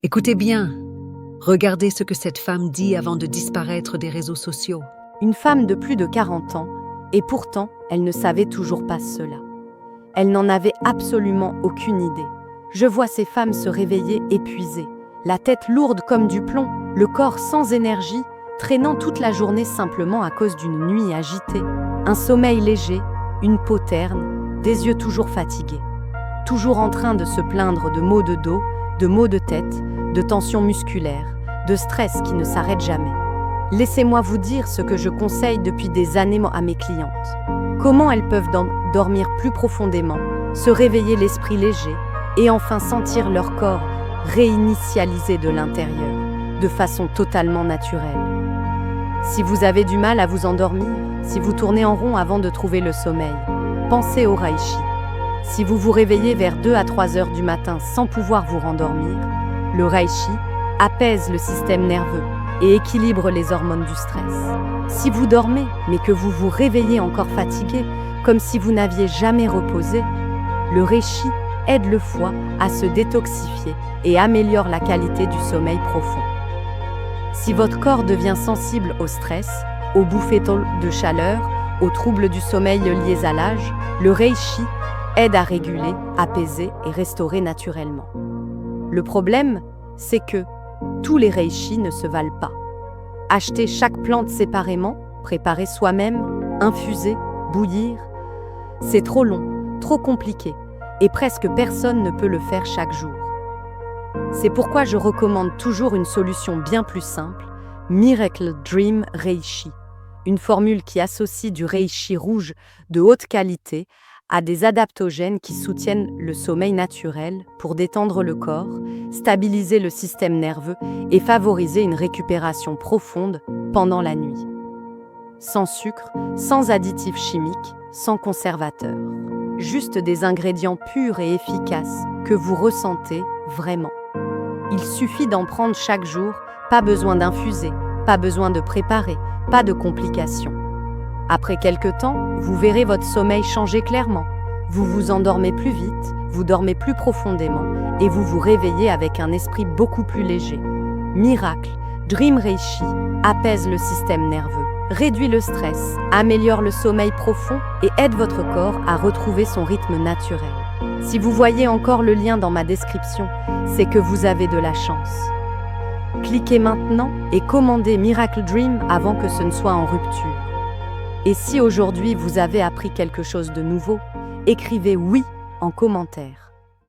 Écoutez bien, regardez ce que cette femme dit avant de disparaître des réseaux sociaux. Une femme de plus de 40 ans, et pourtant, elle ne savait toujours pas cela. Elle n'en avait absolument aucune idée. Je vois ces femmes se réveiller épuisées, la tête lourde comme du plomb, le corps sans énergie, traînant toute la journée simplement à cause d'une nuit agitée, un sommeil léger, une peau terne, des yeux toujours fatigués, toujours en train de se plaindre de maux de dos, de maux de tête, de tensions musculaires, de stress qui ne s'arrête jamais. Laissez-moi vous dire ce que je conseille depuis des années à mes clientes. Comment elles peuvent dormir plus profondément, se réveiller l'esprit léger et enfin sentir leur corps réinitialisé de l'intérieur, de façon totalement naturelle. Si vous avez du mal à vous endormir, si vous tournez en rond avant de trouver le sommeil, pensez au reishi. Si vous vous réveillez vers 2 à 3 heures du matin sans pouvoir vous rendormir, le reishi apaise le système nerveux et équilibre les hormones du stress. Si vous dormez, mais que vous vous réveillez encore fatigué, comme si vous n'aviez jamais reposé, le reishi aide le foie à se détoxifier et améliore la qualité du sommeil profond. Si votre corps devient sensible au stress, aux bouffées de chaleur, aux troubles du sommeil liés à l'âge, le reishi aide à réguler, apaiser et restaurer naturellement. Le problème, c'est que tous les reishi ne se valent pas. Acheter chaque plante séparément, préparer soi-même, infuser, bouillir, c'est trop long, trop compliqué, et presque personne ne peut le faire chaque jour. C'est pourquoi je recommande toujours une solution bien plus simple, Miracle Dream Reishi, une formule qui associe du reishi rouge de haute qualité à des adaptogènes qui soutiennent le sommeil naturel pour détendre le corps, stabiliser le système nerveux et favoriser une récupération profonde pendant la nuit. Sans sucre, sans additifs chimiques, sans conservateurs. Juste des ingrédients purs et efficaces que vous ressentez vraiment. Il suffit d'en prendre chaque jour, pas besoin d'infuser, pas besoin de préparer, pas de complications. Après quelque temps, vous verrez votre sommeil changer clairement. Vous vous endormez plus vite, vous dormez plus profondément et vous vous réveillez avec un esprit beaucoup plus léger. Miracle, Dream Reishi apaise le système nerveux, réduit le stress, améliore le sommeil profond et aide votre corps à retrouver son rythme naturel. Si vous voyez encore le lien dans ma description, c'est que vous avez de la chance. Cliquez maintenant et commandez Miracle Dream avant que ce ne soit en rupture. Et si aujourd'hui vous avez appris quelque chose de nouveau, écrivez oui en commentaire.